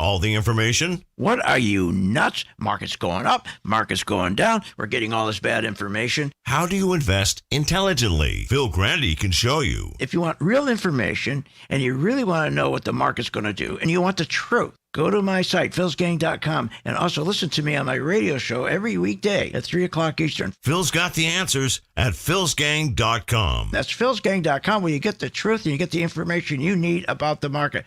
all the information? What are you, nuts? Market's going up, market's going down. We're getting all this bad information. How do you invest intelligently? Phil Grandy can show you. If you want real information and you really want to know what the market's going to do and you want the truth, go to my site, philsgang.com, and also listen to me on my radio show every weekday at 3 o'clock Eastern. Phil's got the answers at philsgang.com. That's philsgang.com, where you get the truth and you get the information you need about the market.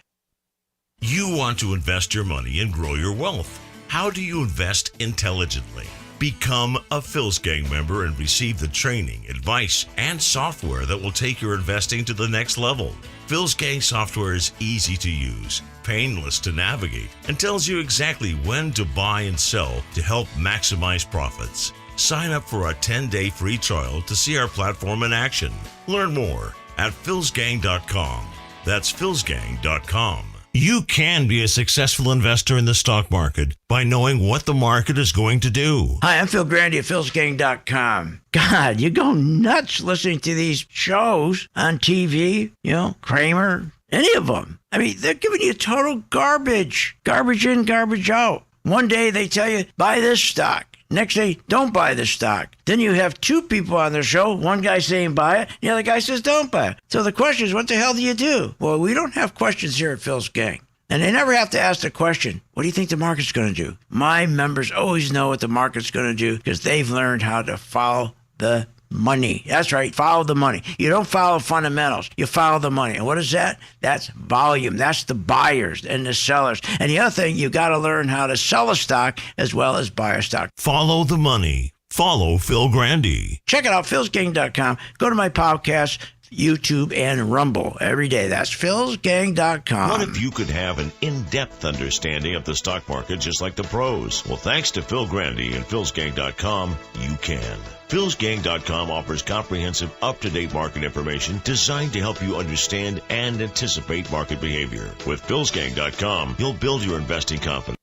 You want to invest your money and grow your wealth. How do you invest intelligently? Become a Phil's Gang member and receive the training, advice, and software that will take your investing to the next level. Phil's Gang software is easy to use, painless to navigate, and tells you exactly when to buy and sell to help maximize profits. Sign up for a 10-day free trial to see our platform in action. Learn more at philsgang.com. That's philsgang.com. You can be a successful investor in the stock market by knowing what the market is going to do. Hi, I'm Phil Grandy at philsgang.com. God, you go nuts listening to these shows on TV, Kramer, any of them. I mean, they're giving you total garbage. Garbage in, garbage out. One day they tell you, buy this stock. Next day, don't buy the stock. Then you have two people on the show. One guy saying buy it, the other guy says don't buy it. So the question is, what the hell do you do? Well, we don't have questions here at Phil's Gang. And they never have to ask the question, what do you think the market's going to do? My members always know what the market's going to do because they've learned how to follow the money. That's right. Follow the money. You don't follow fundamentals. You follow the money. And what is that? That's volume. That's the buyers and the sellers. And the other thing, you got to learn how to sell a stock as well as buy a stock. Follow the money. Follow Phil Grandy. Check it out, philsgang.com. Go to my podcast, YouTube, and Rumble every day. That's philsgang.com. What if you could have an in-depth understanding of the stock market just like the pros? Well, thanks to Phil Grandy and philsgang.com, you can. philsgang.com offers comprehensive, up-to-date market information designed to help you understand and anticipate market behavior. With philsgang.com, you'll build your investing confidence.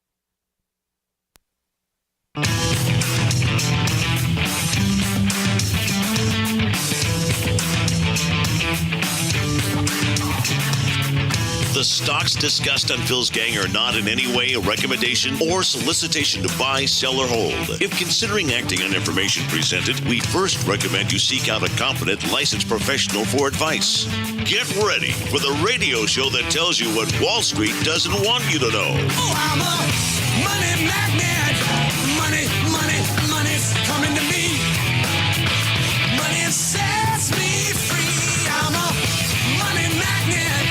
The stocks discussed on Phil's Gang are not in any way a recommendation or solicitation to buy, sell, or hold. If considering acting on information presented, we first recommend you seek out a competent, licensed professional for advice. Get ready for the radio show that tells you what Wall Street doesn't want you to know. Oh, I'm a money magnet. Money, money, money's coming to me. Money sets me free. I'm a money magnet.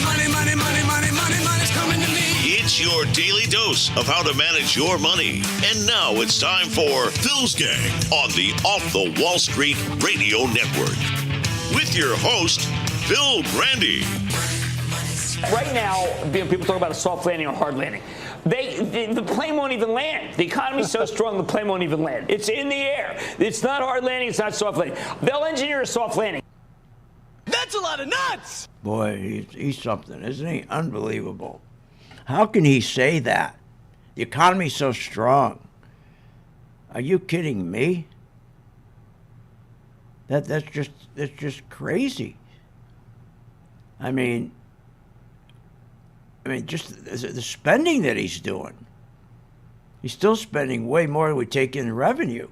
Money, money, money, money, money, money's coming to me. It's your daily dose of how to manage your money. And now it's time for Phil's Gang on the Off the Wall Street Radio Network. With your host, Phil Grandy. Right now, people talk about a soft landing or hard landing. The plane won't even land. The economy's so strong, the plane won't even land. It's in the air. It's not hard landing. It's not soft landing. They'll engineer a soft landing. That's a lot of nuts. Boy, he's something, isn't he? Unbelievable. How can he say that? The economy's so strong. Are you kidding me? That's just crazy. I mean, just the spending that he's doing. He's still spending way more than we take in revenue.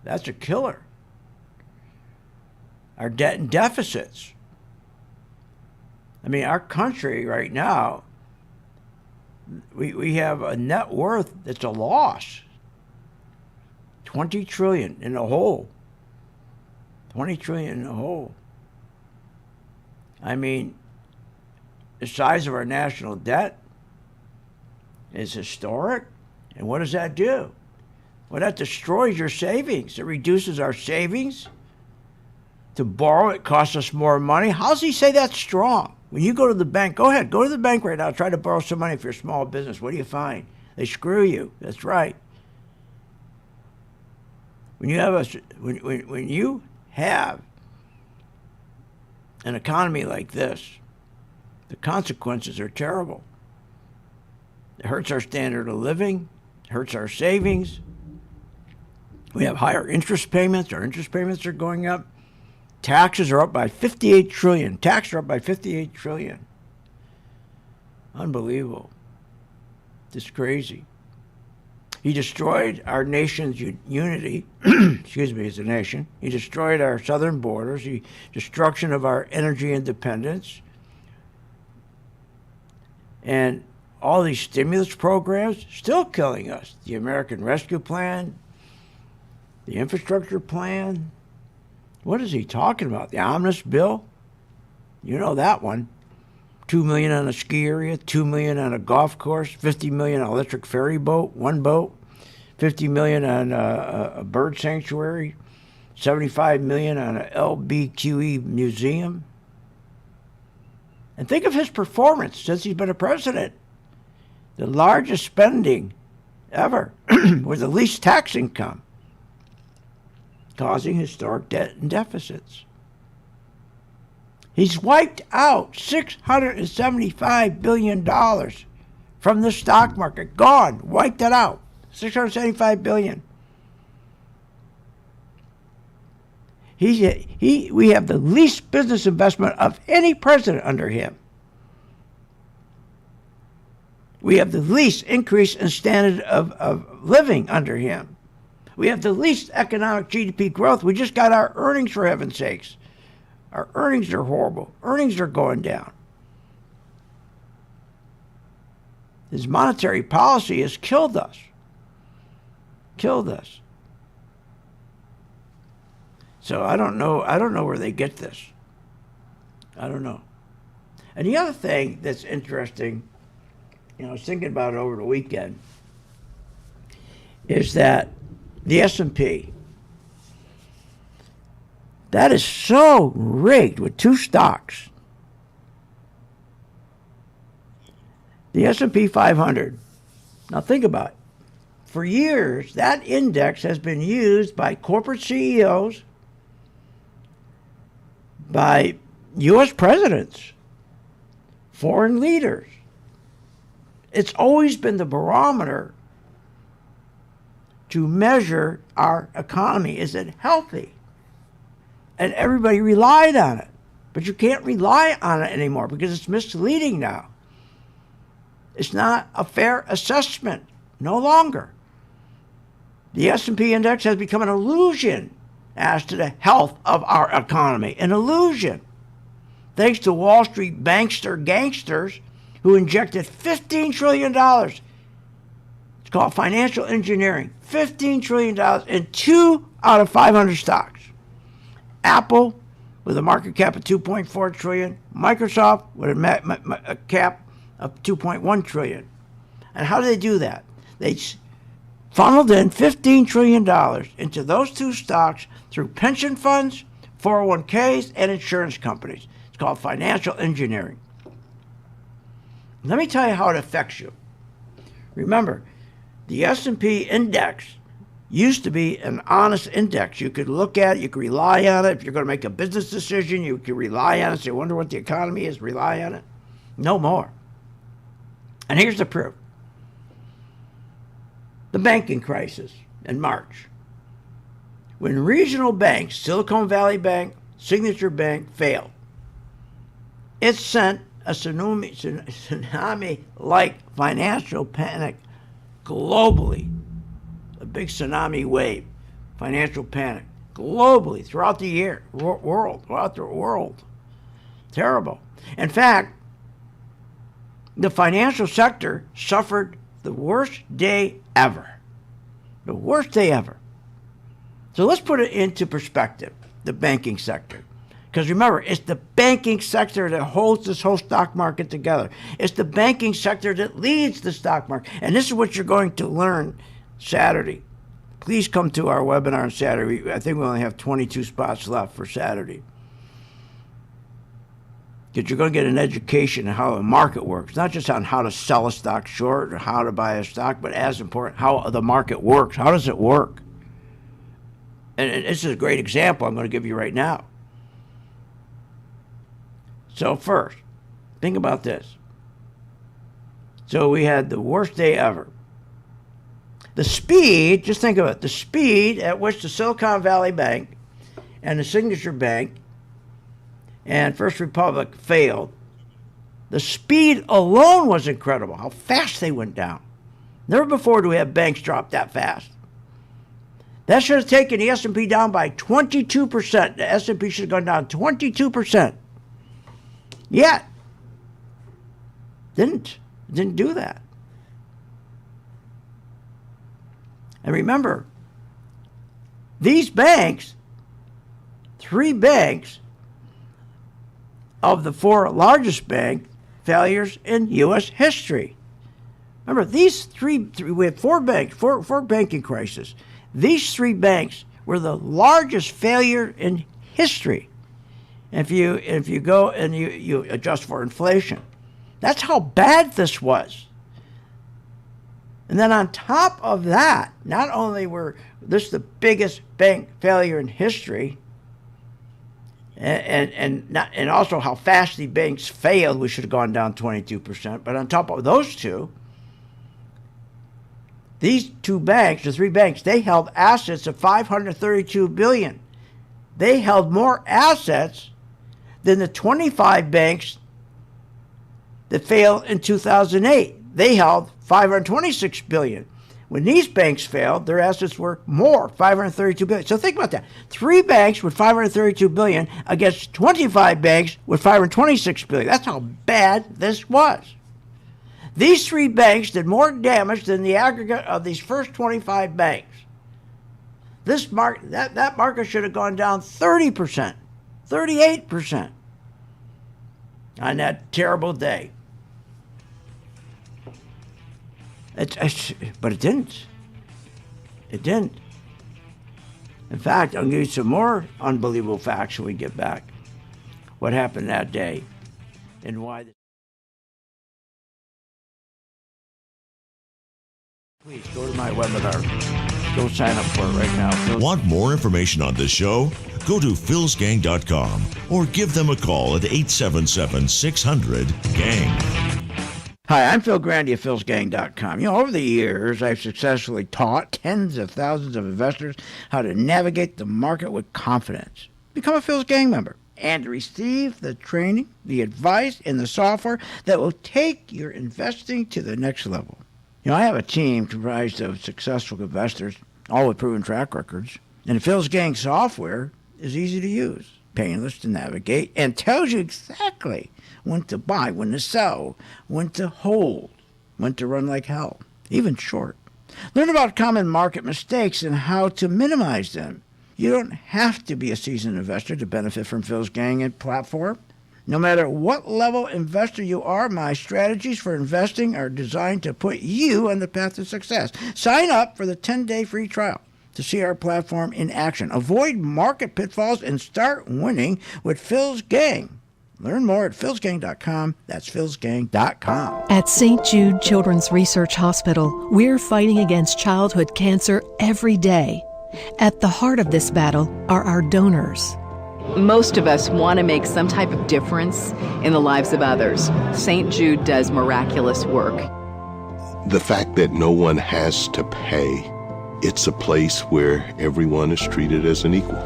That's a killer. Our debt and deficits. I mean, our country right now, we have a net worth that's a loss. 20 trillion in the hole. 20 trillion in the hole. I mean, the size of our national debt is historic. And what does that do? Well, that destroys your savings. It reduces our savings. To borrow, it costs us more money. How does he say that's strong? When you go to the bank, go ahead, go to the bank right now, try to borrow some money if you're a small business. What do you find? They screw you. That's right. When you have an economy like this, the consequences are terrible. It hurts our standard of living, it hurts our savings. We have higher interest payments. Our interest payments are going up. Taxes are up by 58 trillion. Taxes are up by 58 trillion. Unbelievable. It's crazy. He destroyed our nation's unity, excuse me, as a nation. He destroyed our southern borders, the destruction of our energy independence. And all these stimulus programs still killing us. The American Rescue Plan, the infrastructure plan. What is he talking about? The omnibus bill? You know that one. $2 million on a ski area, $2 million on a golf course, $50 million on an electric ferry boat, one boat, $50 million on a bird sanctuary, $75 million on a LBQE museum. And think of his performance since he's been a president. The largest spending ever with the least tax income, causing historic debt and deficits. He's wiped out $675 billion from the stock market. Gone. Wiped it out. $675 billion. We have the least business investment of any president under him. We have the least increase in standard of living under him. We have the least economic GDP growth. We just got our earnings, for heaven's sakes. Our earnings are horrible. Earnings are going down. His monetary policy has killed us. Killed us. So I don't know where they get this. I don't know. And the other thing that's interesting, I was thinking about it over the weekend, is that the S&P, that is so rigged with two stocks. The S&P 500. Now think about it. For years, that index has been used by corporate CEOs, by U.S. presidents, foreign leaders. It's always been the barometer to measure our economy. Is it healthy? And everybody relied on it. But you can't rely on it anymore because it's misleading now. It's not a fair assessment. No longer. The S&P index has become an illusion as to the health of our economy. An illusion. Thanks to Wall Street gangsters who injected $15 trillion. It's called financial engineering. $15 trillion in 2 out of 500 stocks. Apple with a market cap of $2.4 trillion. Microsoft with a cap of $2.1 trillion. And how do they do that? They funneled in $15 trillion into those two stocks through pension funds, 401ks, and insurance companies. It's called financial engineering. Let me tell you how it affects you. Remember, the S&P index used to be an honest index. You could look at it, you could rely on it. If you're going to make a business decision, you could rely on it. Say, wonder what the economy is, rely on it. No more. And here's the proof. The banking crisis in March. When regional banks, Silicon Valley Bank, Signature Bank, failed, it sent a tsunami-like financial panic globally. A big tsunami wave, financial panic, globally, throughout the world. Terrible. In fact, the financial sector suffered the worst day ever. The worst day ever. So let's put it into perspective, the banking sector. Because remember, it's the banking sector that holds this whole stock market together. It's the banking sector that leads the stock market. And this is what you're going to learn Saturday. Please come to our webinar on Saturday. I think we only have 22 spots left for Saturday. Because you're going to get an education on how the market works. Not just on how to sell a stock short or how to buy a stock, but as important, how the market works. How does it work? And this is a great example I'm going to give you right now. So first, think about this. So we had the worst day ever. The speed, just think of it, the speed at which the Silicon Valley Bank and the Signature Bank and First Republic failed, the speed alone was incredible, how fast they went down. Never before do we have banks drop that fast. That should have taken the S&P down by 22%. The S&P should have gone down 22%. Yet, didn't do that. And remember, these banks, 3 banks of the 4 largest bank failures in U.S. history. Remember, these we had 4 banks, four banking crises. These 3 banks were the largest failure in history. If you go and you adjust for inflation, that's how bad this was. And then on top of that, not only were this the biggest bank failure in history, and also how fast the banks failed, we should have gone down 22%. But on top of those two, these 2 banks, the 3 banks, they held assets of $532 billion. They held more assets than the 25 banks that failed in 2008. They held $526 billion. When these banks failed, their assets were more, $532 billion. So think about that. 3 banks with $532 billion against 25 banks with $526 billion. That's how bad this was. These 3 banks did more damage than the aggregate of these first 25 banks. That market should have gone down 30%, 38% on that terrible day. But it didn't. It didn't. In fact, I'll give you some more unbelievable facts when we get back. What happened that day and why. Please go to my webinar. Go sign up for it right now. Want more information on this show? Go to philsgang.com or give them a call at 877-600-GANG. Hi, I'm Phil Grandy of philsgang.com. Over the years, I've successfully taught tens of thousands of investors how to navigate the market with confidence. Become a Phil's Gang member and receive the training, the advice, and the software that will take your investing to the next level. I have a team comprised of successful investors, all with proven track records. And the Phil's Gang software is easy to use, painless to navigate, and tells you exactly when to buy, when to sell, when to hold, when to run like hell, even short. Learn about common market mistakes and how to minimize them. You don't have to be a seasoned investor to benefit from Phil's Gang and platform. No matter what level investor you are, my strategies for investing are designed to put you on the path to success. Sign up for the 10-day free trial to see our platform in action. Avoid market pitfalls and start winning with Phil's Gang. Learn more at philsgang.com. That's philsgang.com. At St. Jude Children's Research Hospital, we're fighting against childhood cancer every day. At the heart of this battle are our donors. Most of us want to make some type of difference in the lives of others. St. Jude does miraculous work. The fact that no one has to pay, it's a place where everyone is treated as an equal.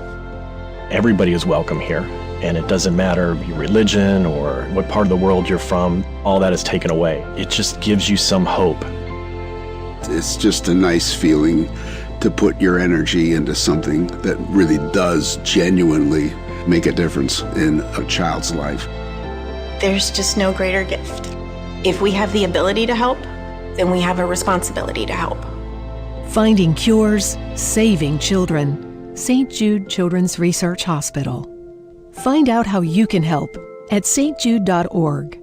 Everybody is welcome here, and it doesn't matter your religion or what part of the world you're from, all that is taken away. It just gives you some hope. It's just a nice feeling to put your energy into something that really does genuinely make a difference in a child's life. There's just no greater gift. If we have the ability to help, then we have a responsibility to help. Finding cures, saving children. St. Jude Children's Research Hospital. Find out how you can help at stjude.org.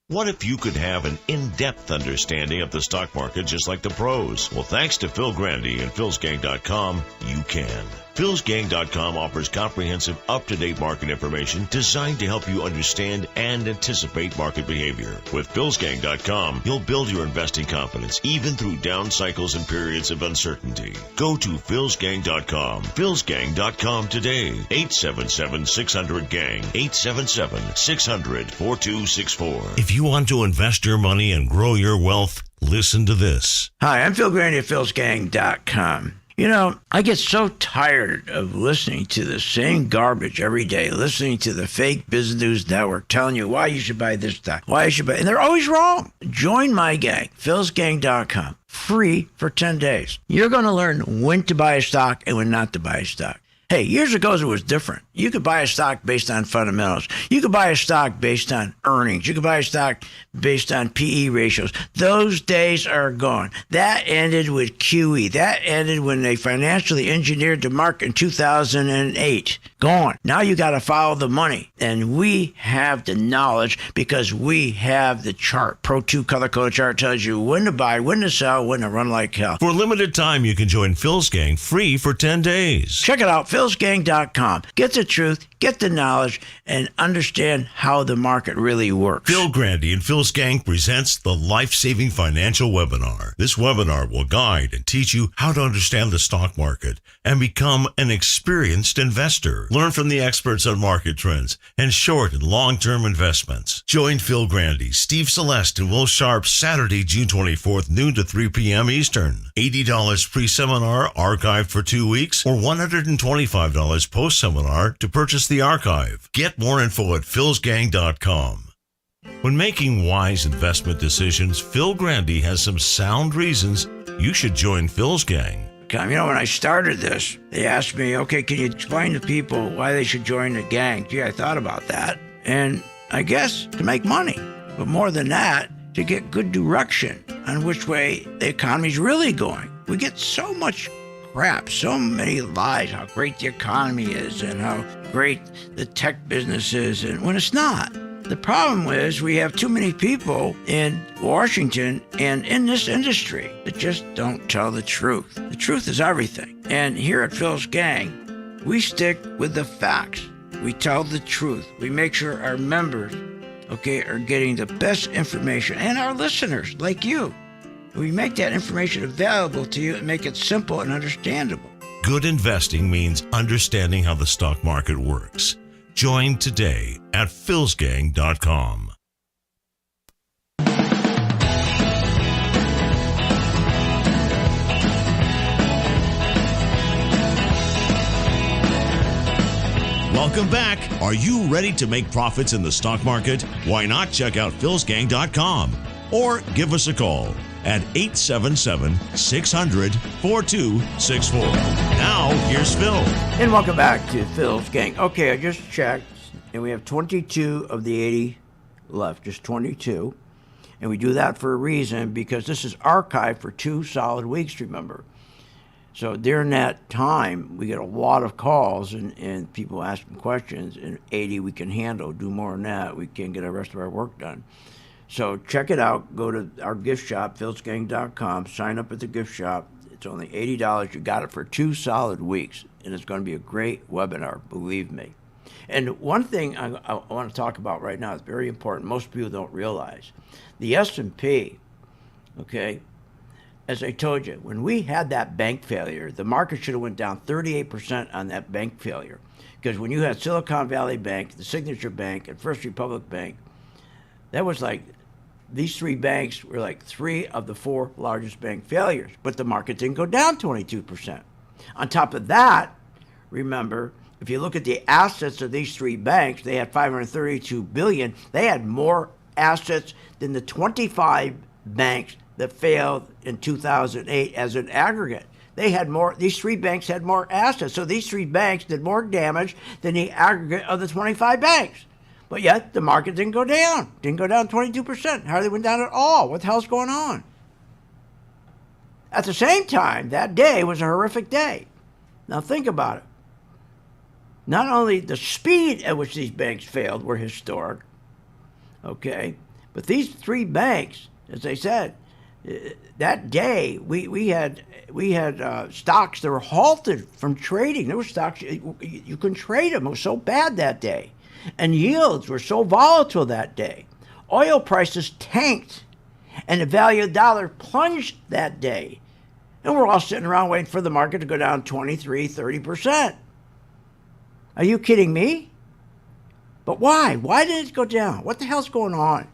What if you could have an in-depth understanding of the stock market just like the pros? Well, thanks to Phil Grandy and philsgang.com, you can. philsgang.com offers comprehensive, up-to-date market information designed to help you understand and anticipate market behavior. With philsgang.com, you'll build your investing confidence even through down cycles and periods of uncertainty. Go to philsgang.com. philsgang.com today. 877-600-GANG. 877-600-4264. If you want to invest your money and grow your wealth, listen to this. Hi, I'm Phil Grandy of philsgang.com. You know, I get so tired of listening to the same garbage every day, listening to the fake business news network telling you why you should buy this stock, why you should buy, and they're always wrong. Join my gang, philsgang.com, free for 10 days. You're going to learn when to buy a stock and when not to buy a stock. Hey, years ago, it was different. You could buy a stock based on fundamentals. You could buy a stock based on earnings. You could buy a stock based on PE ratios. Those days are gone. That ended with QE. That ended when they financially engineered the market in 2008. Gone. Now you got to follow the money. And we have the knowledge because we have the chart. Pro 2 color code chart tells you when to buy, when to sell, when to run like hell. For a limited time, you can join Phil's Gang free for 10 days. Check it out, philsgang.com. Get the truth, get the knowledge, and understand how the market really works. Phil Grandy and Phil's Gang presents the Life-Saving Financial Webinar. This webinar will guide and teach you how to understand the stock market and become an experienced investor. Learn from the experts on market trends and short and long-term investments. Join Phil Grandy, Steve Celeste, and Will Sharp Saturday, June 24th, noon to 3 p.m. Eastern. $80 pre-seminar archived for 2 weeks or $125 post-seminar to purchase the archive. Get more info at philsgang.com. When making wise investment decisions, Phil Grandy has some sound reasons you should join Phil's Gang. You know, when I started this, they asked me, okay, can you explain to people why they should join the gang? Gee, I thought about that. And I guess to make money. But more than that, to get good direction on which way the economy's really going. We get so much crap, so many lies, how great the economy is and how great the tech business is, and when it's not. The problem is we have too many people in Washington and in this industry that just don't tell the truth. The truth is everything. And here at Phil's Gang, we stick with the facts. We tell the truth. We make sure our members, are getting the best information, and our listeners, like you. We make that information available to you and make it simple and understandable. Good investing means understanding how the stock market works. Join today at philsgang.com. Welcome back. Are you ready to make profits in the stock market? Why not check out philsgang.com or give us a call at 877-600-4264. Now, here's Phil. And welcome back to Phil's Gang. Okay, I just checked, and we have 22 of the 80 left, just 22. And we do that for a reason, because this is archived for 2 solid weeks, remember. So during that time, we get a lot of calls and people asking questions, and 80 we can handle. Do more than that, we can get the rest of our work done. So check it out. Go to our gift shop, philsgang.com. Sign up at the gift shop. It's only $80. You got it for 2 solid weeks, and it's going to be a great webinar, believe me. And one thing I want to talk about right now is very important. Most people don't realize. The S&P, okay, as I told you, when we had that bank failure, the market should have went down 38% on that bank failure. Because when you had Silicon Valley Bank, the Signature Bank, and First Republic Bank, that was like, these 3 banks were like 3 of the 4 largest bank failures, but the market didn't go down 22%. On top of that, remember, if you look at the assets of these 3 banks, they had $532 billion. They had more assets than the 25 banks that failed in 2008 as an aggregate. They had more, these 3 banks had more assets. So these 3 banks did more damage than the aggregate of the 25 banks. But yet, the market didn't go down. Didn't go down 22%. Hardly went down at all. What the hell's going on? At the same time, that day was a horrific day. Now think about it. Not only the speed at which these banks failed were historic, okay, but these 3 banks, as I said, that day we had stocks that were halted from trading. There were stocks you couldn't trade them. It was so bad that day. And yields were so volatile that day. Oil prices tanked, and the value of the dollar plunged that day. And we're all sitting around waiting for the market to go down 23, 30%. Are you kidding me? But why? Why did it go down? What the hell's going on?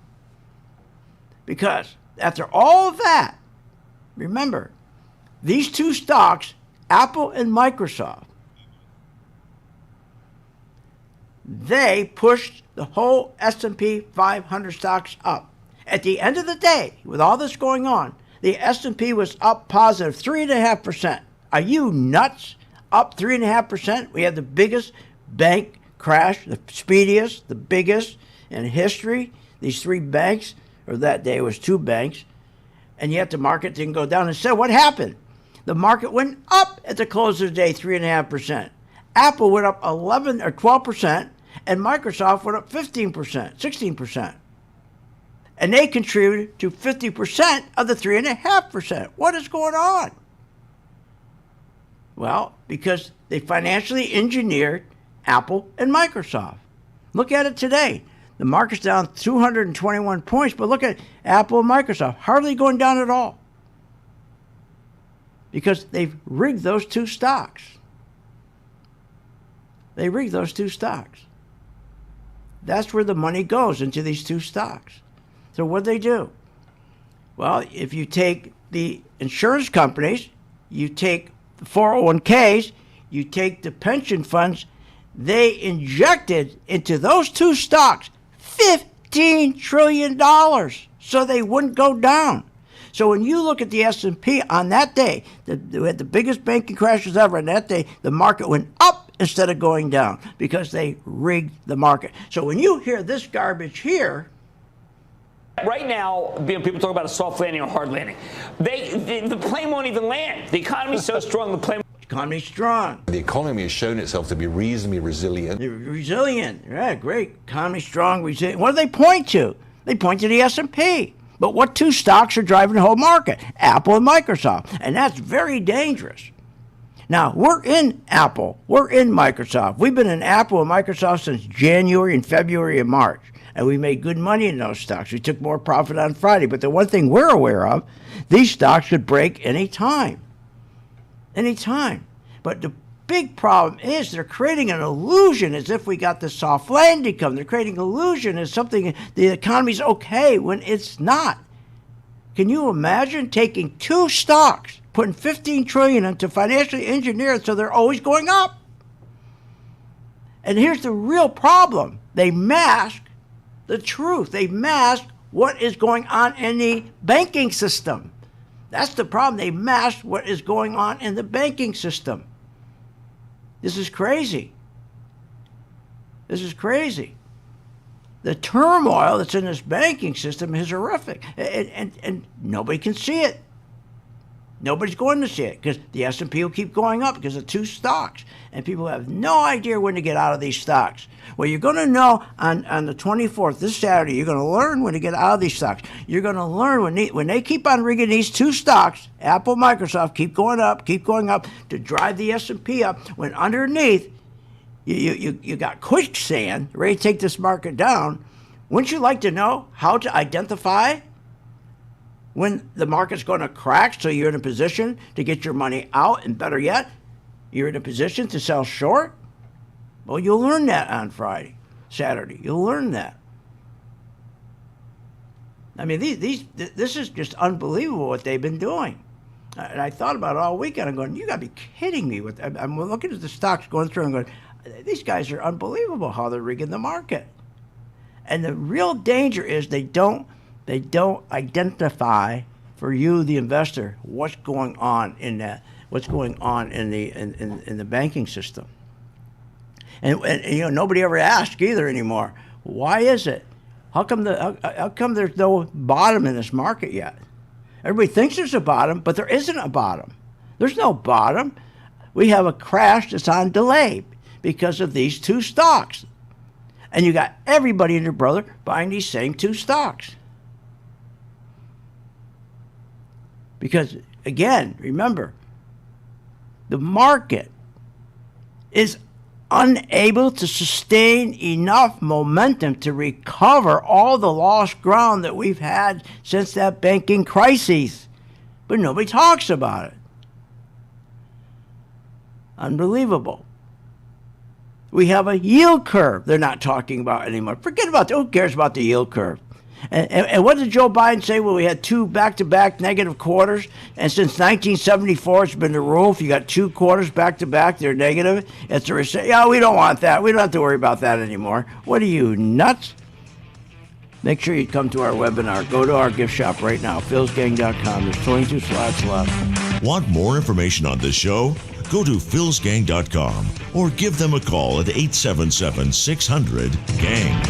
Because after all of that, remember, these 2 stocks Apple and Microsoft, they pushed the whole S&P 500 stocks up. At the end of the day, with all this going on, the S&P was up positive 3.5%. Are you nuts? Up 3.5%. We had the biggest bank crash, the speediest, the biggest in history. These three banks, or that day it was two banks, and yet the market didn't go down. Instead, what happened? The market went up at the close of the day, 3.5%. Apple went up 11 or 12%, and Microsoft went up 15%, 16%. And they contributed to 50% of the 3.5%. What is going on? Well, because they financially engineered Apple and Microsoft. Look at it today. The market's down 221 points, but look at Apple and Microsoft, hardly going down at all. Because they've rigged those two stocks. They rigged those two stocks. That's where the money goes, into these two stocks. So what do they do? Well, if you take the insurance companies, you take the 401ks, you take the pension funds, they injected into those two stocks $15 trillion so they wouldn't go down. So when you look at the S&P on that day, we had the biggest banking crashes ever. On that day, the market went up instead of going down because they rigged the market. So when you hear this garbage here, right now, people talk about a soft landing or hard landing. The plane won't even land. The economy's so strong, the plane. Economy's strong. The economy has shown itself to be reasonably resilient. They're resilient. Yeah, great. Economy strong, resilient. What do they point to? They point to the S&P. But what two stocks are driving the whole market? Apple and Microsoft. And that's very dangerous. Now, we're in Apple. We're in Microsoft. We've been in Apple and Microsoft since January and February and March. And we made good money in those stocks. We took more profit on Friday. But the one thing we're aware of, these stocks could break any time. Any time. But the big problem is they're creating an illusion as if we got the soft landing coming. They're creating an illusion as something, the economy's okay when it's not. Can you imagine taking two stocks, putting $15 trillion into financially engineered so they're always going up? And here's the real problem. They mask the truth. They mask what is going on in the banking system. That's the problem. They mask what is going on in the banking system. This is crazy. This is crazy. The turmoil that's in this banking system is horrific. And nobody can see it. Nobody's going to see it because the S&P will keep going up because of two stocks. And people have no idea when to get out of these stocks. Well, you're going to know on the 24th, this Saturday, you're going to learn when to get out of these stocks. You're going to learn when they keep on rigging these two stocks, Apple, Microsoft, keep going up to drive the S&P up, when underneath you got quicksand ready to take this market down. Wouldn't you like to know how to identify when the market's going to crack so you're in a position to get your money out, and better yet, you're in a position to sell short? Well, you'll learn that on Saturday. You'll learn that. I mean, this is just unbelievable what they've been doing. And I thought about it all weekend. I'm going, you got to be kidding me. I'm looking at the stocks going through and going, these guys are unbelievable how they're rigging the market. And the real danger is they don't identify for you, the investor, what's going on in the banking system. And nobody ever asks either anymore. Why is it? How come there's no bottom in this market yet? Everybody thinks there's a bottom, but there isn't a bottom. There's no bottom. We have a crash that's on delay because of these two stocks. And you got everybody and their brother buying these same two stocks. Because, again, remember, the market is unable to sustain enough momentum to recover all the lost ground that we've had since that banking crisis. But nobody talks about it. Unbelievable. We have a yield curve they're not talking about anymore. Forget about that. Who cares about the yield curve? And what did Joe Biden say when we had 2 back-to-back negative quarters? And since 1974, it's been the rule. If you got 2 quarters back-to-back, they're negative. It's a recession. Yeah, we don't want that. We don't have to worry about that anymore. What are you, nuts? Make sure you come to our webinar. Go to our gift shop right now, philsgang.com. There's 22 slots left. Want more information on this show? Go to philsgang.com or give them a call at 877-600-GANG.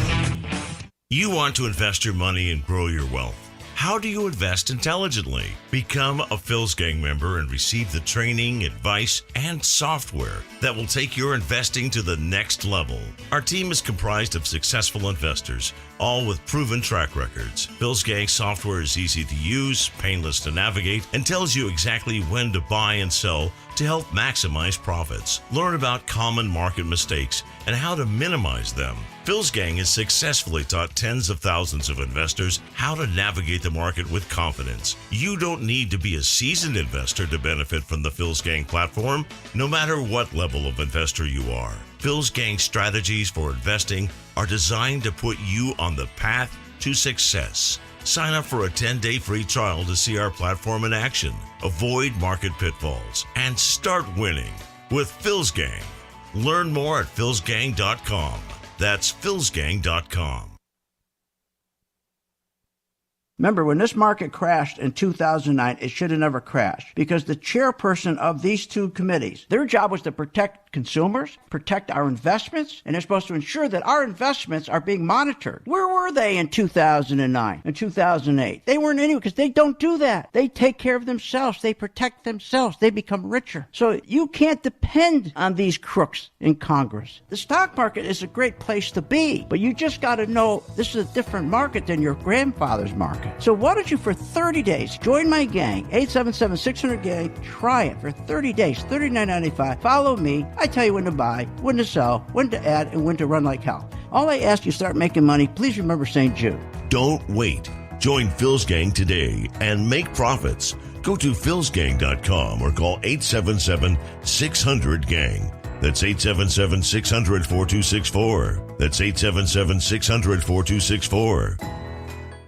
You want to invest your money and grow your wealth. How do you invest intelligently? Become a Phil's Gang member and receive the training, advice, and software that will take your investing to the next level. Our team is comprised of successful investors, all with proven track records. Phil's Gang software is easy to use, painless to navigate, and tells you exactly when to buy and sell to help maximize profits. Learn about common market mistakes and how to minimize them. Phil's Gang has successfully taught tens of thousands of investors how to navigate the market with confidence. You don't need to be a seasoned investor to benefit from the Phil's Gang platform, no matter what level of investor you are. Phil's Gang strategies for investing are designed to put you on the path to success. Sign up for a 10-day free trial to see our platform in action, avoid market pitfalls, and start winning with Phil's Gang. Learn more at philsgang.com. That's philsgang.com. Remember, when this market crashed in 2009, it should have never crashed because the chairperson of these 2 committees, their job was to protect consumers, protect our investments, and they're supposed to ensure that our investments are being monitored. Where were they in 2009 and 2008? They weren't anywhere because they don't do that. They take care of themselves. They protect themselves. They become richer. So you can't depend on these crooks in Congress. The stock market is a great place to be, but you just got to know this is a different market than your grandfather's market. So why don't you, for 30 days, join my gang, 877-600-GANG, try it for 30 days, $39.95. Follow me. I tell you when to buy, when to sell, when to add, and when to run like hell. All I ask you, start making money. Please remember St. Jude. Don't wait. Join Phil's Gang today and make profits. Go to philsgang.com or call 877-600-GANG. That's 877-600-4264. That's 877-600-4264.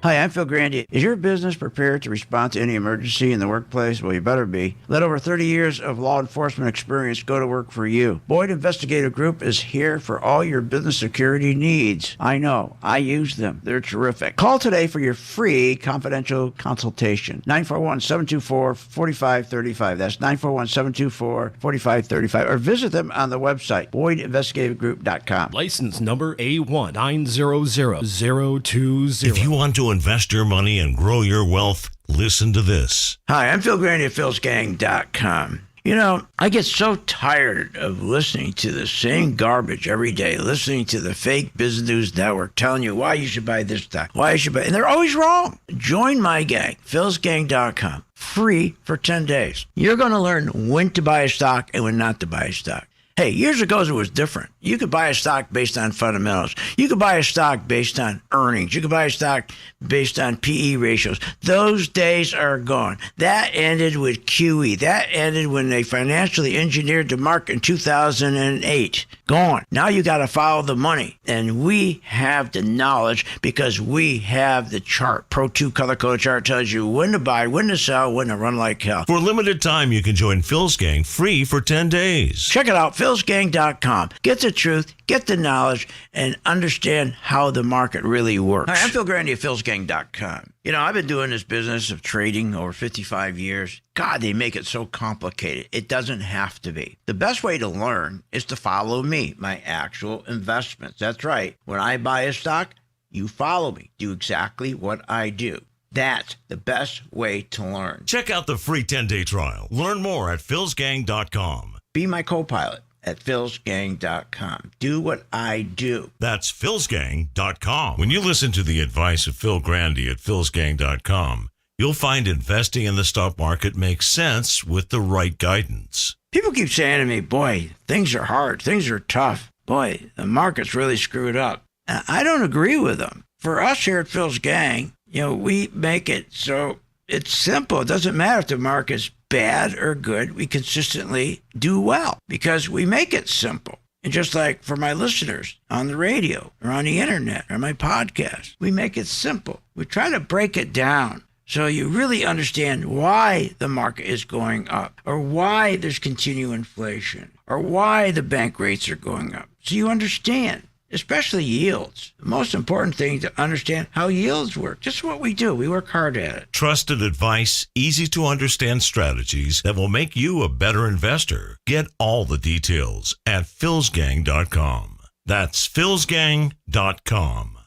Hi, I'm Phil Grandy. Is your business prepared to respond to any emergency in the workplace? Well, you better be. Let over 30 years of law enforcement experience go to work for you. Boyd Investigative Group is here for all your business security needs. I know. I use them. They're terrific. Call today for your free confidential consultation. 941-724-4535. That's 941-724-4535. Or visit them on the website, BoydInvestigativeGroup.com. License number A1900020. If you want to invest your money and grow your wealth, listen to this. Hi, I'm Phil Grandy at philsgang.com. You know, I get so tired of listening to the same garbage every day, listening to the fake business news network telling you why you should buy this stock, why you should buy, and they're always wrong. Join my gang, philsgang.com, free for 10 days. You're going to learn when to buy a stock and when not to buy a stock. Hey, years ago it was different. You could buy a stock based on fundamentals. You could buy a stock based on earnings. You could buy a stock based on PE ratios. Those days are gone. That ended with QE. That ended when they financially engineered the market in 2008. Gone. Now you got to follow the money. And we have the knowledge because we have the chart. Pro 2 color code chart tells you when to buy, when to sell, when to run like hell. For a limited time, you can join Phil's Gang free for 10 days. Check it out, philsgang.com. Get the truth, get the knowledge, and understand how the market really works. Hi, I'm Phil Grandy at philsgang.com. You know, I've been doing this business of trading over 55 years. God, they make it so complicated. It doesn't have to be. The best way to learn is to follow me, my actual investments. That's right. When I buy a stock, you follow me. Do exactly what I do. That's the best way to learn. Check out the free 10-day trial. Learn more at philsgang.com. Be my co-pilot at philsgang.com. Do what I do. That's philsgang.com. When you listen to the advice of Phil Grandy at philsgang.com, you'll find investing in the stock market makes sense with the right guidance. People keep saying to me, boy, things are hard. Things are tough. Boy, the market's really screwed up. And I don't agree with them. For us here at Phil's Gang, you know, we make it so it's simple. It doesn't matter if the market's bad or good. We consistently do well because we make it simple. And just like for my listeners on the radio or on the internet or my podcast, we make it simple. We try to break it down so you really understand why the market is going up, or why there's continued inflation, or why the bank rates are going up. So you understand, especially yields. The most important thing to understand how yields work. Just what we do. We work hard at it. Trusted advice, easy to understand strategies that will make you a better investor. Get all the details at philsgang.com. That's philsgang.com.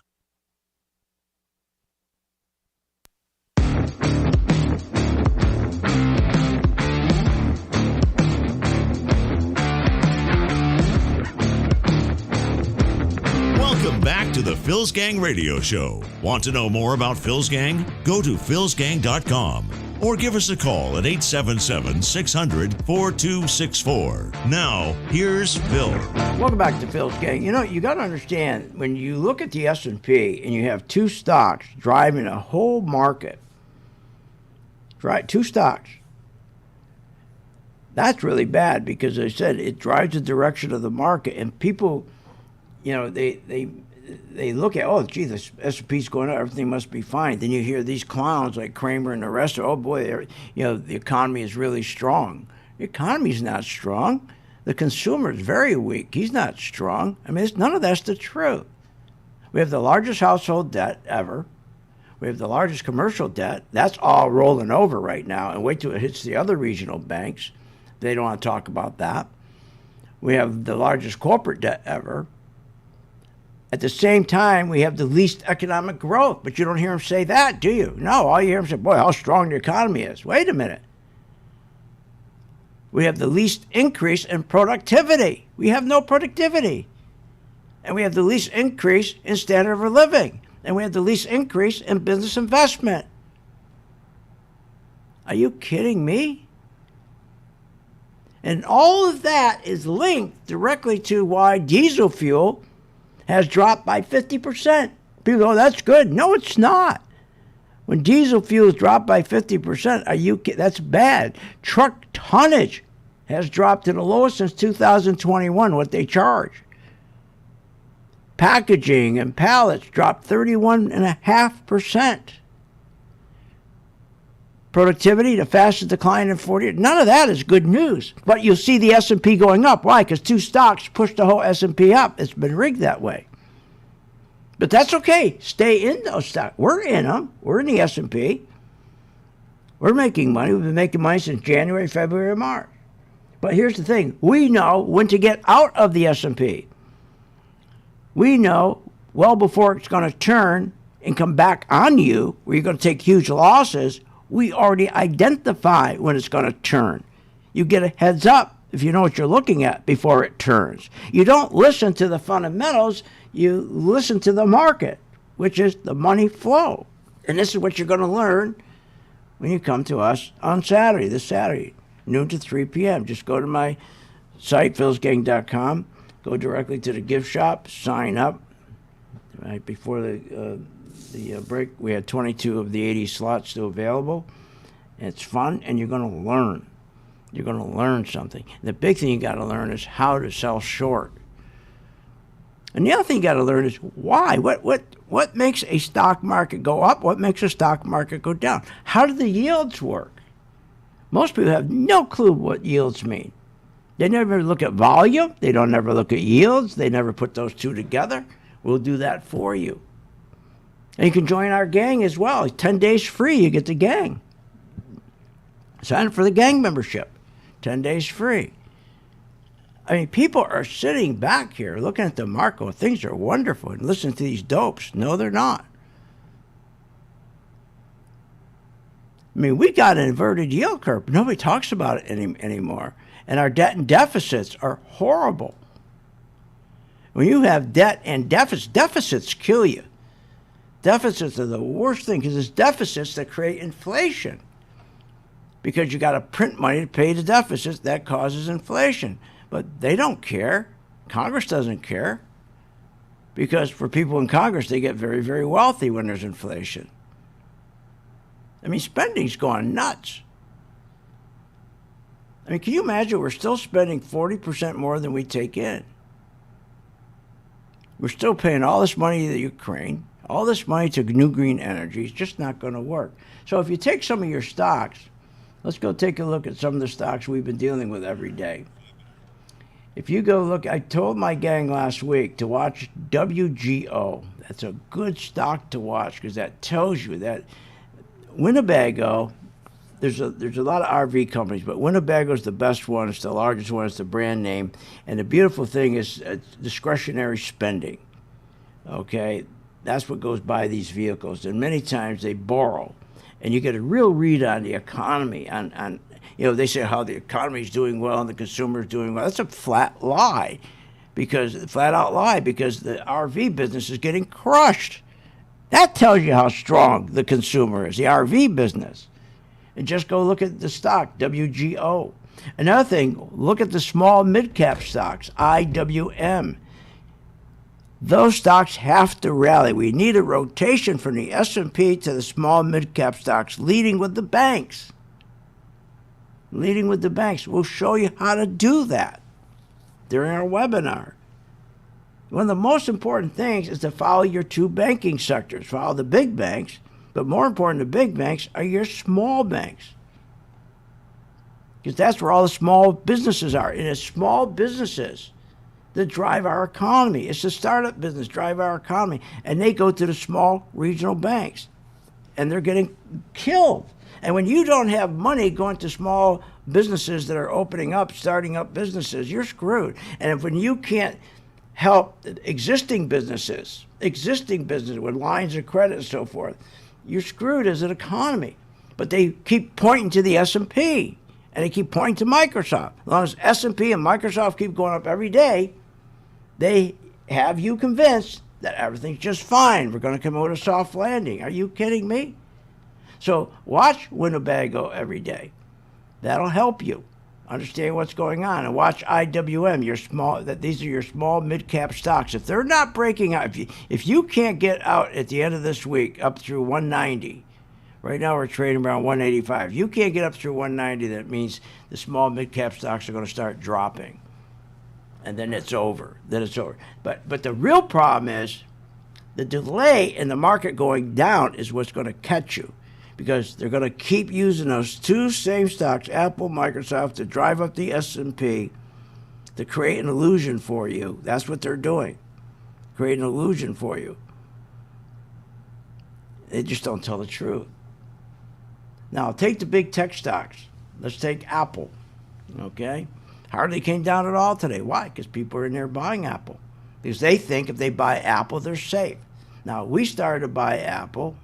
Welcome back to the Phil's Gang Radio Show. Want to know more about Phil's Gang? Go to philsgang.com or give us a call at 877-600-4264. Now, here's Phil. Welcome back to Phil's Gang. You know, you got to understand, when you look at the S&P and you have two stocks driving a whole market, right? Two stocks. That's really bad because, as I said, it drives the direction of the market, and people, you know, they look at, oh, gee, the S&P's going up, everything must be fine. Then you hear these clowns like Kramer and the rest, oh boy, you know, the economy is really strong. The economy's not strong. The consumer is very weak. He's not strong. I mean, none of that's the truth. We have the largest household debt ever. We have the largest commercial debt. That's all rolling over right now. And wait till it hits the other regional banks. They don't want to talk about that. We have the largest corporate debt ever. At the same time, we have the least economic growth, but you don't hear him say that, do you? No, all you hear him say, boy, how strong the economy is. Wait a minute. We have the least increase in productivity. We have no productivity. And we have the least increase in standard of living. And we have the least increase in business investment. Are you kidding me? And all of that is linked directly to why diesel fuel has dropped by 50%. People go, that's good. No, it's not. When diesel fuel is dropped by 50%, that's bad. Truck tonnage has dropped to the lowest since 2021, what they charge. Packaging and pallets dropped 31.5%. Productivity, the fastest decline in 40 years. None of that is good news. But you'll see the S&P going up. Why? Because two stocks pushed the whole S&P up. It's been rigged that way. But that's okay. Stay in those stocks. We're in them. We're in the S&P. We're making money. We've been making money since January, February, March. But here's the thing. We know when to get out of the S&P. We know well before it's going to turn and come back on you, where you're going to take huge losses. We already identify when it's going to turn. You get a heads up if you know what you're looking at before it turns. You don't listen to the fundamentals. You listen to the market, which is the money flow. And this is what you're going to learn when you come to us on Saturday, this Saturday, noon to 3 p.m. Just go to my site, philsgang.com. Go directly to the gift shop, sign up. Right before the break, we had 22 of the 80 slots still available. It's fun, and you're going to learn. You're going to learn something. The big thing you got to learn is how to sell short. And the other thing you got to learn is why. What makes a stock market go up? What makes a stock market go down? How do the yields work? Most people have no clue what yields mean. They never look at volume. They don't never look at yields. They never put those two together. We'll do that for you. And you can join our gang as well. 10 days free, you get the gang. Sign up for the gang membership. 10 days free. I mean, people are sitting back here looking at the market. Things are wonderful. And listening to these dopes. No, they're not. I mean, we got an inverted yield curve. Nobody talks about it anymore. And our debt and deficits are horrible. When you have debt and deficits kill you. Deficits are the worst thing because it's deficits that create inflation. Because you got to print money to pay the deficits, that causes inflation. But they don't care. Congress doesn't care. Because for people in Congress, they get very, very wealthy when there's inflation. I mean, spending's gone nuts. I mean, can you imagine we're still spending 40% more than we take in? We're still paying all this money to Ukraine, all this money to New Green Energy. It's just not going to work. So if you take some of your stocks, let's go take a look at some of the stocks we've been dealing with every day. If you go look, I told my gang last week to watch WGO. That's a good stock to watch because that tells you that Winnebago, there's a lot of RV companies, but Winnebago's the best one. It's the largest one. It's the brand name. And the beautiful thing is discretionary spending. Okay? That's what goes by these vehicles. And many times they borrow. And you get a real read on the economy, on they say how the economy is doing well and the consumer is doing well. That's a flat out lie because the RV business is getting crushed. That tells you how strong the consumer is, the RV business. And just go look at the stock, WGO. Another thing, look at the small mid-cap stocks, IWM. Those stocks have to rally. We need a rotation from the S&P to the small mid-cap stocks, leading with the banks. Leading with the banks. We'll show you how to do that during our webinar. One of the most important things is to follow your two banking sectors. Follow the big banks, but more important than big banks are your small banks. Because that's where all the small businesses are. And it's small businesses that drive our economy. It's the startup business drive our economy. And they go to the small regional banks. And they're getting killed. And when you don't have money going to small businesses that are opening up, starting up businesses, you're screwed. And when you can't help existing businesses with lines of credit and so forth, you're screwed as an economy. But they keep pointing to the S&P, and they keep pointing to Microsoft. As long as S&P and Microsoft keep going up every day, they have you convinced that everything's just fine. We're going to come out a soft landing. Are you kidding me? So watch Winnebago every day. That'll help you understand what's going on. And watch IWM, these are your small mid-cap stocks. If they're not breaking out, if you can't get out at the end of this week up through 190, right now we're trading around 185. If you can't get up through 190, that means the small mid-cap stocks are going to start dropping. And then it's over. But the real problem is the delay in the market going down is what's going to catch you. Because they're going to keep using those two same stocks, Apple, Microsoft, to drive up the S&P, to create an illusion for you. That's what they're doing, create an illusion for you. They just don't tell the truth. Now, take the big tech stocks. Let's take Apple, okay? Hardly came down at all today. Why? Because people are in there buying Apple. Because they think if they buy Apple, they're safe. Now, we started to buy Apple.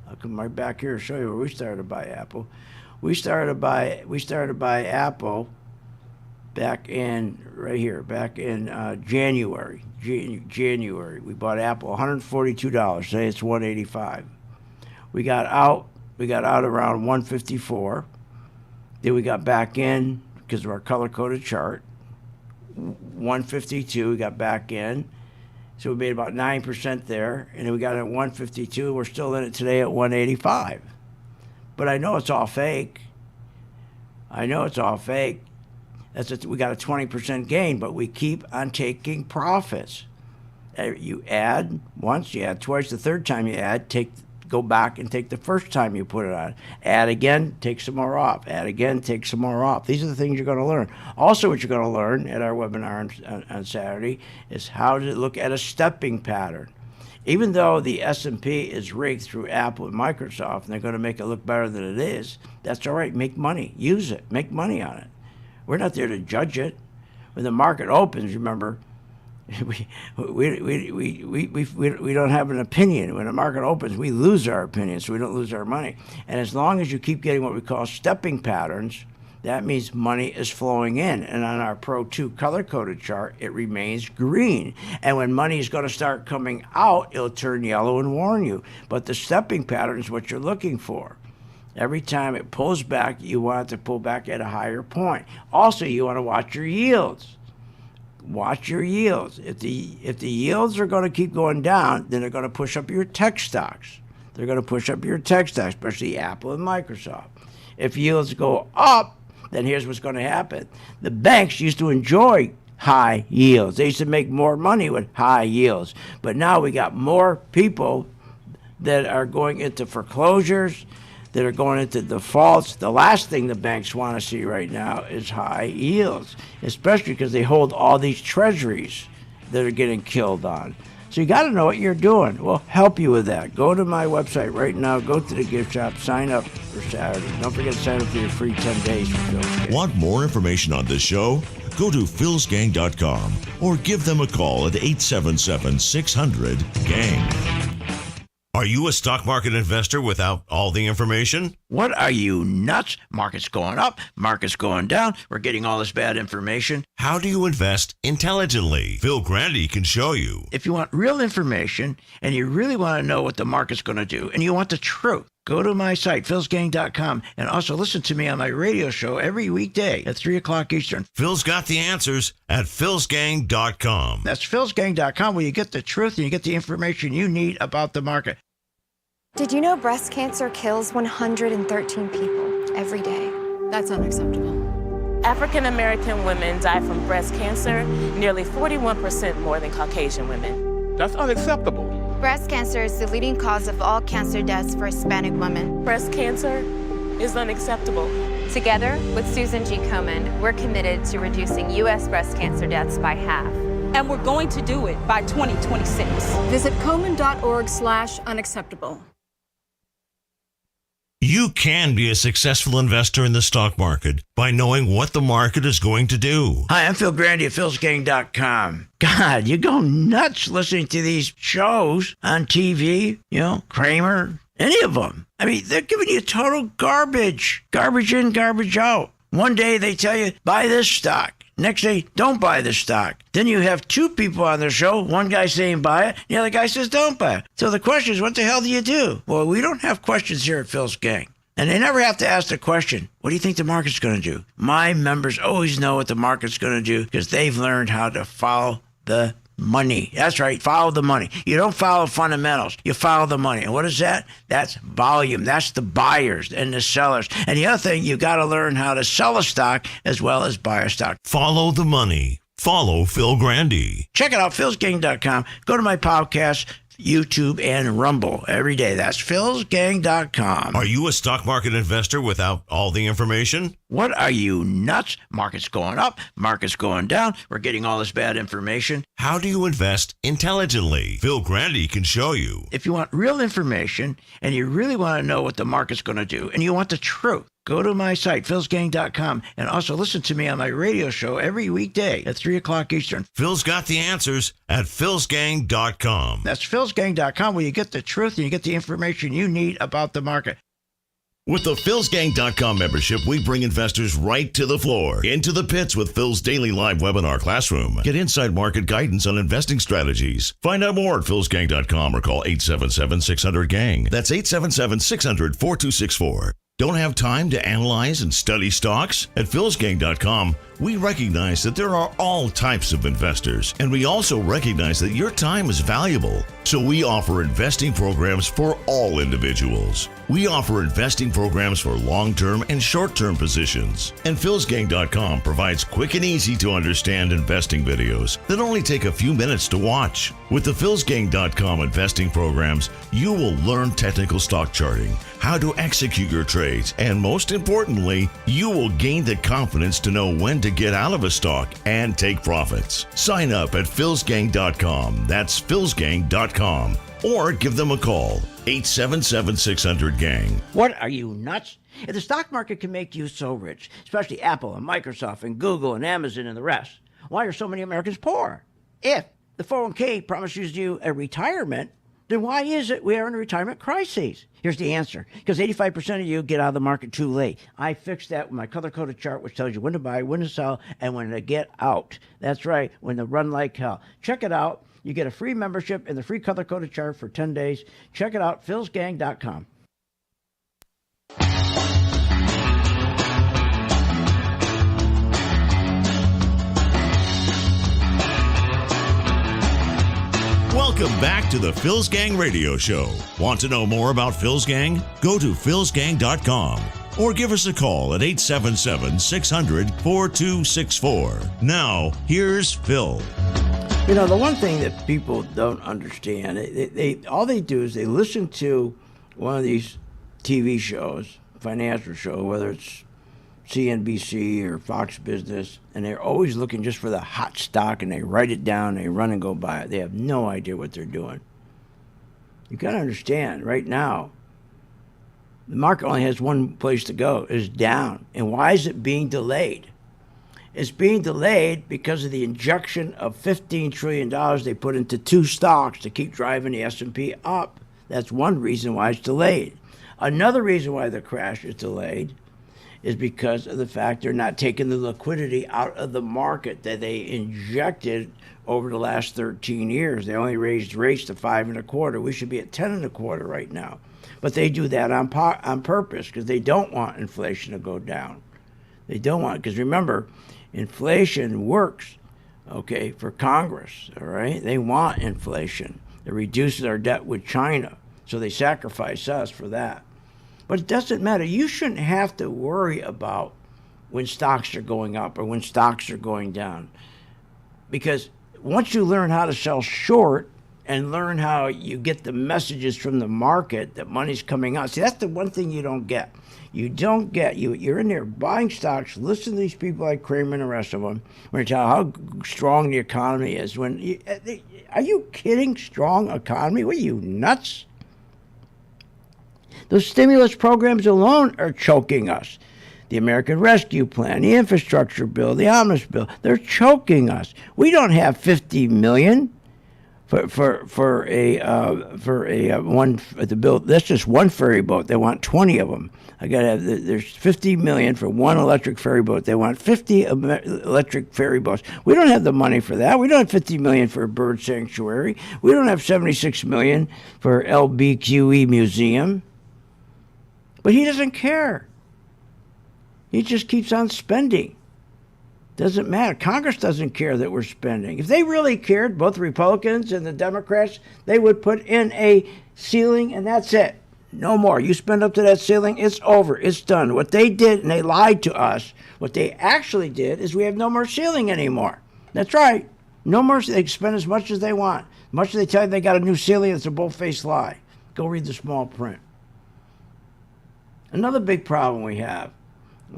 I'll come right back here and show you where we started to buy Apple. We started to buy Apple back in January. January. We bought Apple $142. Say it's $185. We got out around 154. Then we got back in because of our color-coded chart. 152. We got back in. So we made about 9% there, and then we got it at 152. We're still in it today at 185. But I know it's all fake. We got a 20% gain, but we keep on taking profits. You add once, you add twice. The third time you add, go back and take the first time you put it on. Add again, take some more off. Add again, take some more off. These are the things you're going to learn. Also, what you're going to learn at our webinar on Saturday is how to look at a stepping pattern. Even though the S&P is rigged through Apple and Microsoft, and they're going to make it look better than it is, that's all right. Make money. Use it. Make money on it. We're not there to judge it. When the market opens, remember, we don't have an opinion. When the market opens, we lose our opinion, so we don't lose our money. And as long as you keep getting what we call stepping patterns, that means money is flowing in. And on our Pro 2 color-coded chart, it remains green. And when money is going to start coming out, it'll turn yellow and warn you. But the stepping pattern is what you're looking for. Every time it pulls back, you want it to pull back at a higher point. Also, you want to watch your yields. Watch your yields. If the yields are going to keep going down, then they're going to push up your tech stocks. They're going to push up your tech stocks, especially Apple and Microsoft. If yields go up, then here's what's going to happen. The banks used to enjoy high yields. They used to make more money with high yields. But now we got more people that are going into foreclosures, that are going into defaults. The last thing the banks want to see right now is high yields, especially because they hold all these treasuries that are getting killed on. So you got to know what you're doing. We'll help you with that. Go to my website right now. Go to the gift shop. Sign up for Saturday. Don't forget to sign up for your free 10 days for Phil's Gang. Want more information on this show? Go to philsgang.com or give them a call at 877-600-GANG. Are you a stock market investor without all the information? What are you, nuts? Market's going up, market's going down. We're getting all this bad information. How do you invest intelligently? Phil Grandy can show you. If you want real information and you really want to know what the market's going to do and you want the truth, go to my site, philsgang.com, and also listen to me on my radio show every weekday at 3 o'clock Eastern. Phil's got the answers at philsgang.com. That's philsgang.com, where you get the truth and you get the information you need about the market. Did you know breast cancer kills 113 people every day? That's unacceptable. African American women die from breast cancer nearly 41% more than Caucasian women. That's unacceptable. Breast cancer is the leading cause of all cancer deaths for Hispanic women. Breast cancer is unacceptable. Together with Susan G. Komen, we're committed to reducing U.S. breast cancer deaths by half. And we're going to do it by 2026. Visit Komen.org/unacceptable. You can be a successful investor in the stock market by knowing what the market is going to do. Hi, I'm Phil Grandy at philsgang.com. God, you go nuts listening to these shows on TV, Kramer, any of them. I mean, they're giving you total garbage. Garbage in, garbage out. One day they tell you, buy this stock. Next day, don't buy the stock. Then you have two people on the show. One guy saying buy it, the other guy says don't buy it. So the question is, what the hell do you do? Well, we don't have questions here at Phil's Gang. And they never have to ask the question, what do you think the market's going to do? My members always know what the market's going to do because they've learned how to follow the money. That's right, follow the money. You don't follow fundamentals. You follow the money. And what is that? That's volume. That's the buyers and the sellers. And the other thing, you got to learn how to sell a stock as well as buy a stock. Follow the money. Follow Phil Grandy. Check it out, philsgang.com. Go to my podcast, YouTube, and Rumble every day. That's philsgang.com. Are you a stock market investor without all the information? What are you, nuts? Market's going up, market's going down. We're getting all this bad information. How do you invest intelligently? Phil Grandy can show you. If you want real information and you really want to know what the market's going to do and you want the truth, go to my site, philsgang.com, and also listen to me on my radio show every weekday at 3 o'clock Eastern. Phil's got the answers at philsgang.com. That's philsgang.com, where you get the truth and you get the information you need about the market. With the philsgang.com membership, we bring investors right to the floor, into the pits with Phil's daily live webinar classroom. Get inside market guidance on investing strategies. Find out more at philsgang.com or call 877-600-GANG. That's 877-600-4264. Don't have time to analyze and study stocks? At philsgang.com, we recognize that there are all types of investors, and we also recognize that your time is valuable. So we offer investing programs for all individuals. We offer investing programs for long-term and short-term positions. And philsgang.com provides quick and easy to understand investing videos that only take a few minutes to watch. With the philsgang.com investing programs, you will learn technical stock charting, how to execute your trades, and most importantly, you will gain the confidence to know when to get out of a stock and take profits. Sign up at philsgang.com. That's philsgang.com. Or give them a call, 877-600-GANG. What are you, nuts? If the stock market can make you so rich, especially Apple and Microsoft and Google and Amazon and the rest, why are so many Americans poor? If the 401k promises you a retirement, then why is it we are in a retirement crisis? Here's the answer. Because 85% of you get out of the market too late. I fixed that with my color-coded chart, which tells you when to buy, when to sell, and when to get out. That's right, when to run like hell. Check it out. You get a free membership and the free color-coded chart for 10 days. Check it out, philsgang.com. Welcome back to the Phil's Gang Radio Show. Want to know more about Phil's Gang? Go to philsgang.com. or give us a call at 877-600-4264. Now, here's Phil. You know, the one thing that people don't understand, all they do is they listen to one of these TV shows, financial show, whether it's CNBC or Fox Business, and they're always looking just for the hot stock, and they write it down, they run and go buy it. They have no idea what they're doing. You got to understand, right now, the market only has one place to go, it's down. And why is it being delayed? It's being delayed because of the injection of $15 trillion they put into two stocks to keep driving the S&P up. That's one reason why it's delayed. Another reason why the crash is delayed is because of the fact they're not taking the liquidity out of the market that they injected over the last 13 years. They only raised rates to 5.25. We should be at 10.25 right now. But they do that on purpose because they don't want inflation to go down. They don't want it because remember, inflation works, okay, for Congress, all right? They want inflation. It reduces our debt with China, so they sacrifice us for that. But it doesn't matter. You shouldn't have to worry about when stocks are going up or when stocks are going down. Because once you learn how to sell short and learn how you get the messages from the market that money's coming out. See, that's the one thing you don't get. You're in there buying stocks, listen to these people like Komen and the rest of them, when they tell how strong the economy is. Are you kidding? Strong economy? What are you, nuts? Those stimulus programs alone are choking us. The American Rescue Plan, the infrastructure bill, the omnibus bill, they're choking us. We don't have $50 million for a bill. That's just one ferry boat. They want 20 of them. There's $50 million for one electric ferry boat. They want 50 electric ferry boats. We don't have the money for that. We don't have $50 million for a bird sanctuary. We don't have $76 million for LBQE museum. But he doesn't care. He just keeps on spending. Doesn't matter. Congress doesn't care that we're spending. If they really cared, both the Republicans and the Democrats, they would put in a ceiling and that's it. No more. You spend up to that ceiling, it's over. It's done. What they did, and they lied to us, what they actually did is we have no more ceiling anymore. That's right. No more. They can spend as much as they want. Much as they tell you they got a new ceiling, it's a bull-faced lie. Go read the small print. Another big problem we have,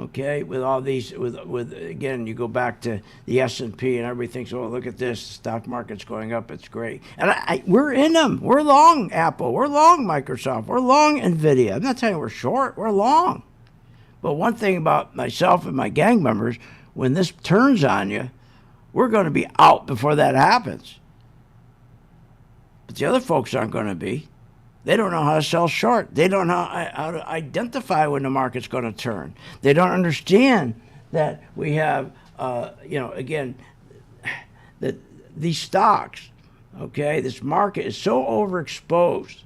okay, with all these, with again, you go back to the S&P and everybody thinks, oh, look at this, the stock market's going up, it's great. And we're in them. We're long Apple. We're long Microsoft. We're long NVIDIA. I'm not telling you we're short. We're long. But one thing about myself and my gang members, when this turns on you, we're going to be out before that happens. But the other folks aren't going to be. They don't know how to sell short. They don't know how to identify when the market's going to turn. They don't understand that we have, again, that these stocks, okay, this market is so overexposed,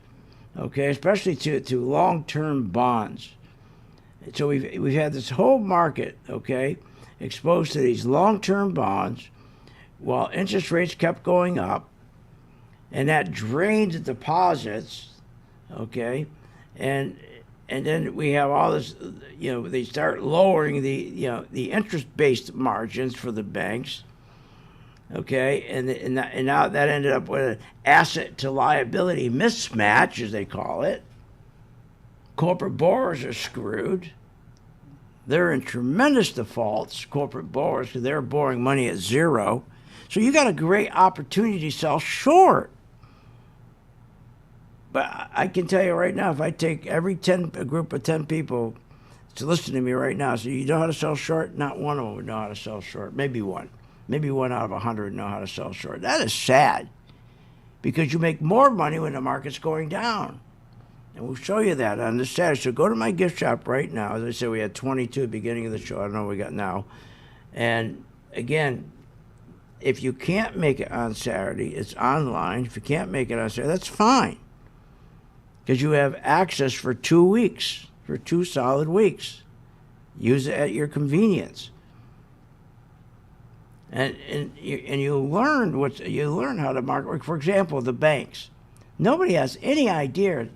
okay, especially to long-term bonds. So we've had this whole market, okay, exposed to these long-term bonds while interest rates kept going up, and that drained the deposits. Okay, and then we have all this, they start lowering the interest-based margins for the banks. Okay, and now that ended up with an asset to liability mismatch, as they call it. Corporate borrowers are screwed. They're in tremendous defaults, corporate borrowers, because they're borrowing money at zero. So you got a great opportunity to sell short. But I can tell you right now, if I take a group of 10 people to listen to me right now, so you know how to sell short? Not one of them would know how to sell short. Maybe one. Maybe 1 out of 100 know how to sell short. That is sad, because you make more money when the market's going down. And we'll show you that on this Saturday. So go to my gift shop right now. As I said, we had 22 at the beginning of the show. I don't know what we got now. And again, if you can't make it on Saturday, it's online. If you can't make it on Saturday, that's fine, because you have access for 2 weeks, for 2 solid weeks. Use it at your convenience. And you learn how the market works. For example, the banks. Nobody has any idea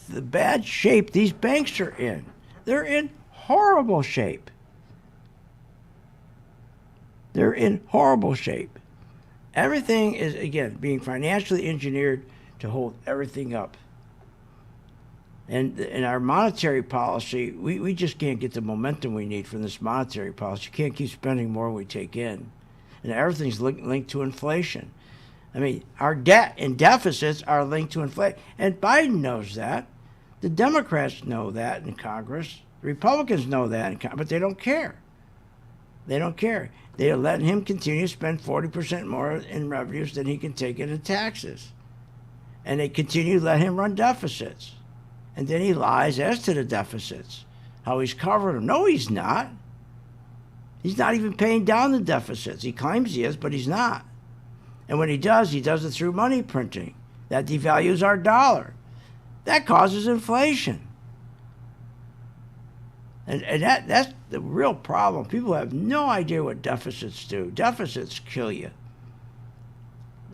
the bad shape these banks are in. They're in horrible shape. They're in horrible shape. Everything is, again, being financially engineered to hold everything up. And in our monetary policy, we just can't get the momentum we need from this monetary policy. You can't keep spending more than we take in. And everything's linked to inflation. I mean, our debt and deficits are linked to inflation. And Biden knows that. The Democrats know that in Congress. The Republicans know that in Congress, but they don't care. They don't care. They're letting him continue to spend 40% more in revenues than he can take in taxes. And they continue to let him run deficits. And then he lies as to the deficits, how he's covering them. No, he's not. He's not even paying down the deficits. He claims he is, but he's not. And when he does it through money printing. That devalues our dollar. That causes inflation. And that's the real problem. People have no idea what deficits do. Deficits kill you.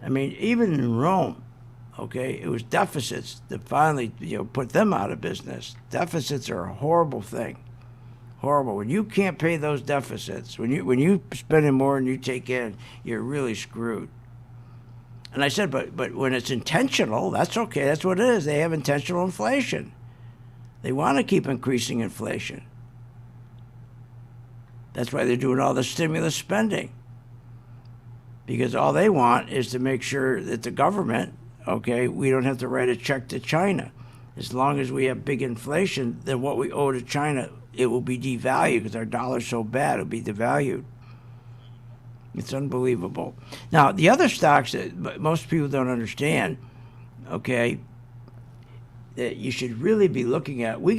I mean, even in Rome, okay, it was deficits that finally, put them out of business. Deficits are a horrible thing. Horrible. When you can't pay those deficits, when you spending more than you take in, you're really screwed. And I said, but when it's intentional, that's okay. That's what it is. They have intentional inflation. They want to keep increasing inflation. That's why they're doing all the stimulus spending. Because all they want is to make sure that the government, okay, we don't have to write a check to China. As long as we have big inflation, then what we owe to China, it will be devalued because our dollar's so bad, it'll be devalued. It's unbelievable. Now, the other stocks that most people don't understand, okay, that you should really be looking at, we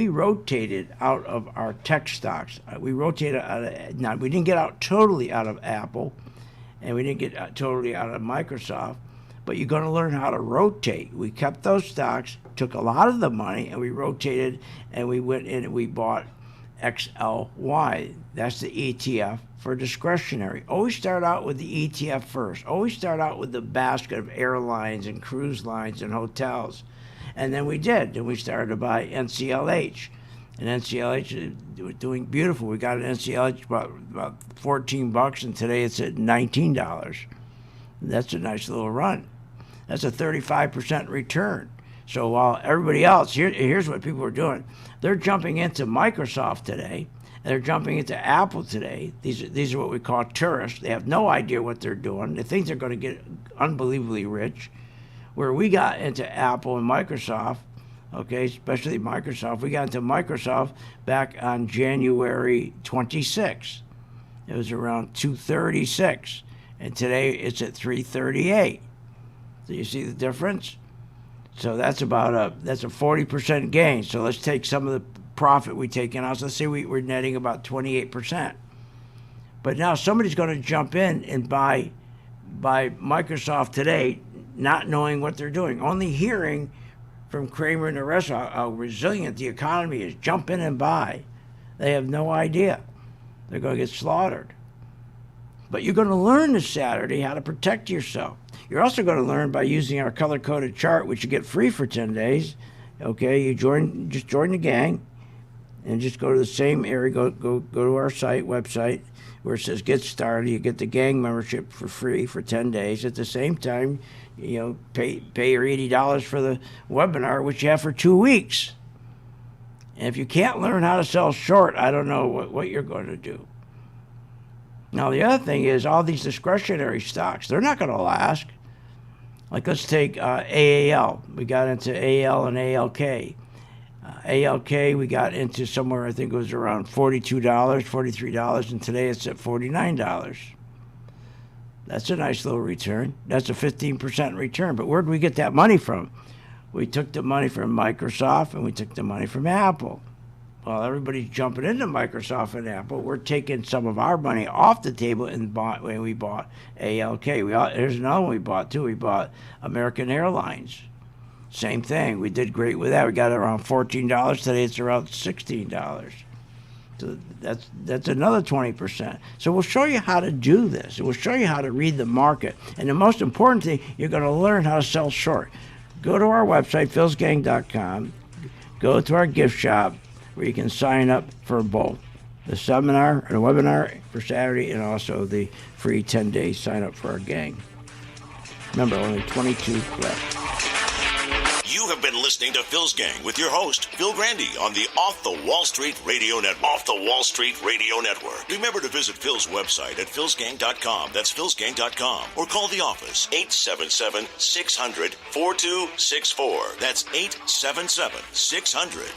rotated out of our tech stocks. We rotated out of, now, we didn't get out totally out of Apple, and we didn't get totally out of Microsoft, but you're going to learn how to rotate. We kept those stocks, took a lot of the money, and we rotated, and we went in and we bought XLY. That's the ETF for discretionary. Always start out with the ETF first. Always start out with the basket of airlines and cruise lines and hotels. And then we did. And we started to buy NCLH. And NCLH was doing beautiful. We got an NCLH about $14, and today it's at $19. That's a nice little run. That's a 35% return. So while everybody else, here's what people are doing. They're jumping into Microsoft today, and they're jumping into Apple today. These are what we call tourists. They have no idea what they're doing. They think they're going to get unbelievably rich. Where we got into Apple and Microsoft, okay, especially Microsoft, we got into Microsoft back on January 26th. It was around 236, and today it's at 338. So you see the difference? So that's that's a 40% gain. So let's take some of the profit we take in. Let's say we're netting about 28%. But now somebody's going to jump in and buy Microsoft today, not knowing what they're doing, only hearing from Kramer and the rest how resilient the economy is. Jump in and buy. They have no idea. They're going to get slaughtered. But you're going to learn this Saturday how to protect yourself. You're also going to learn by using our color-coded chart, which you get free for 10 days. Okay, you just join the gang, and just go to the same area. Go to our website, where it says Get Started. You get the gang membership for free for 10 days. At the same time, pay your $80 for the webinar, which you have for 2 weeks. And if you can't learn how to sell short, I don't know what you're going to do. Now, the other thing is all these discretionary stocks, they're not going to last. Like, let's take AAL. We got into AL and ALK. ALK, we got into somewhere, I think it was around $42, $43, and today it's at $49. That's a nice little return. That's a 15% return. But where did we get that money from? We took the money from Microsoft, and we took the money from Apple. Well, everybody's jumping into Microsoft and Apple. We're taking some of our money off the table when we bought ALK. Here's another one we bought, too. We bought American Airlines. Same thing. We did great with that. We got it around $14. Today it's around $16. So that's another 20%. So we'll show you how to do this. We'll show you how to read the market. And the most important thing, you're going to learn how to sell short. Go to our website, philsgang.com. Go to our gift shop. where you can sign up for both. The seminar and the webinar for Saturday, and also the free 10-day sign up for our gang. Remember, only 22 left. You have been listening to Phil's Gang with your host, Phil Grandy, on the Off the Wall Street Radio Network. Off the Wall Street Radio Network. Remember to visit Phil's website at philsgang.com. That's philsgang.com. Or call the office, 877-600-4264. That's 877-600-4264.